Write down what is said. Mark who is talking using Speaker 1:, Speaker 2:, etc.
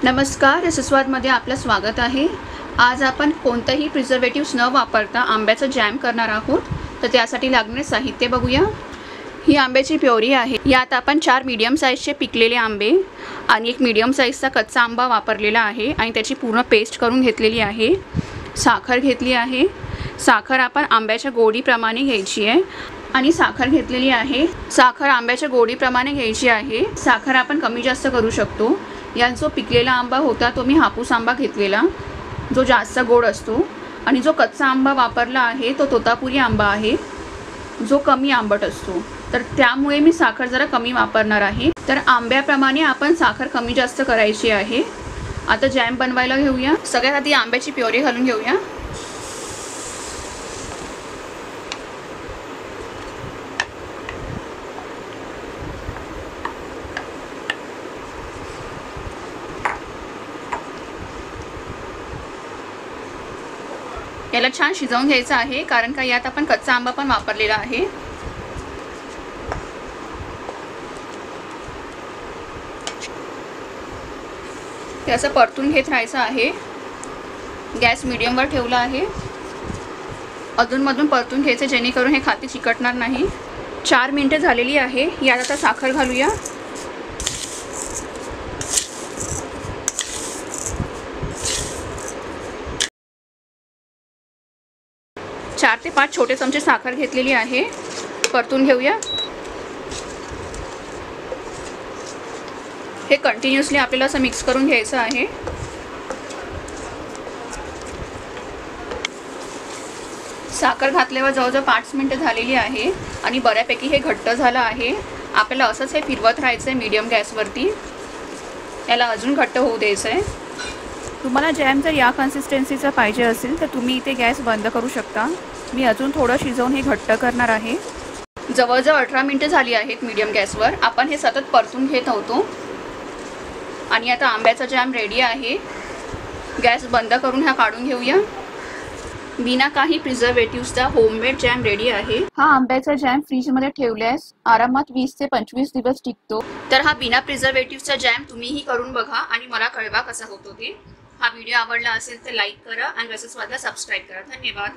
Speaker 1: नमस्कार, रसस्वादमध्ये आपलं स्वागत आहे। आज आपण कोणतेही प्रिझर्वेटिव्स न वापरता आंब्याचं जॅम करणार आहोत। तर त्यासाठी लागणारे साहित्य बघूया। ही आंब्याची प्युरी आहे। यात आपण 4 मीडियम साईजचे पिकलेले आंबे आणि एक मीडियम साईजचा कच्चा आंबा वापरलेला आहे आणि त्याची पूर्ण पेस्ट करून घेतलेली आहे। साखर घेतली आहे। साखर आपण आंब्याच्या गोडीप्रमाणे घ्यायची आहे आणि साखर घेतलेली आहे। साखर आंब्याच्या गोडीप्रमाणे घ्यायची आहे। साखर आपण कमी जास्त करू शकतो। यात जो पिकलेला आंबा होता तो मी हापूस आंबा घेतलेला, जो जास्त गोड असतो, आणि जो कच्चा आंबा वापरला आहे तो तोतापुरी आंबा आहे, जो कमी आंबट असतो। तर त्यामुळे मी साखर जरा कमी वापरणार आहे। तर आंब्याप्रमाणे आपण साखर कमी जास्त करायची आहे। आता जॅम बनवायला घेऊया। सगळ्यात आधी आंब्याची प्युरी घालून घेऊया। याला छान शिजवून घ्यायचं आहे, कारण का यात आपण कच्चा आंबा पण वापरलेला आहे। ते असं परतून घेत राहायचं आहे। गॅस मीडियमवर ठेवला आहे। अधूनमधून परतून घ्यायचं, जेणेकरून हे खाते चिकटणार नाही। 4 मिनिटे झालेली आहे। यात आता साखर घालूया। 4 ते 5 छोटे चमचे साखर घेतलेली आहे। परतून घेऊया। हे कंटिन्युअसली आपल्याला असं मिक्स करून घ्यायचं आहे। साखर घातल्यावर जवळजवळ 5 मिनिटे झालेली आहे आणि बऱ्यापैकी हे घट्ट झालं आहे। आपल्याला असंच हे फिरवत राहायचं आहे मीडियम गॅसवरती। याला अजून घट्ट होऊ द्यायचं आहे। तुम्हाला जॅम जर या कन्सिस्टन्सीचा पाहिजे असेल तर तुम्ही इथे गॅस बंद करू शकता। मी अजून थोडं शिजवून हे घट्ट करणार आहे। जवळजवळ 18 मिनिटे झाली आहेत मीडियम गॅसवर। आपण हे सतत परतून घेत होतो आणि आता आंब्याचा जॅम रेडी आहे। गॅस बंद करून हा काढून घेऊया। बिना काही प्रिझर्वेटिव्हचा होममेड जॅम रेडी आहे। हा आंब्याचा जॅम फ्रीजमध्ये ठेवल्यास आरामात 20 ते 25 दिवस टिकतो। तर हा बिना प्रिझर्वेटिव्हचा जॅम तुम्हीही करून बघा आणि मला कळवा कसा होतो ते। हा व्हिडिओ आवडला असेल तर लाईक करा आणि रसस्वादला सबस्क्राईब करा। धन्यवाद।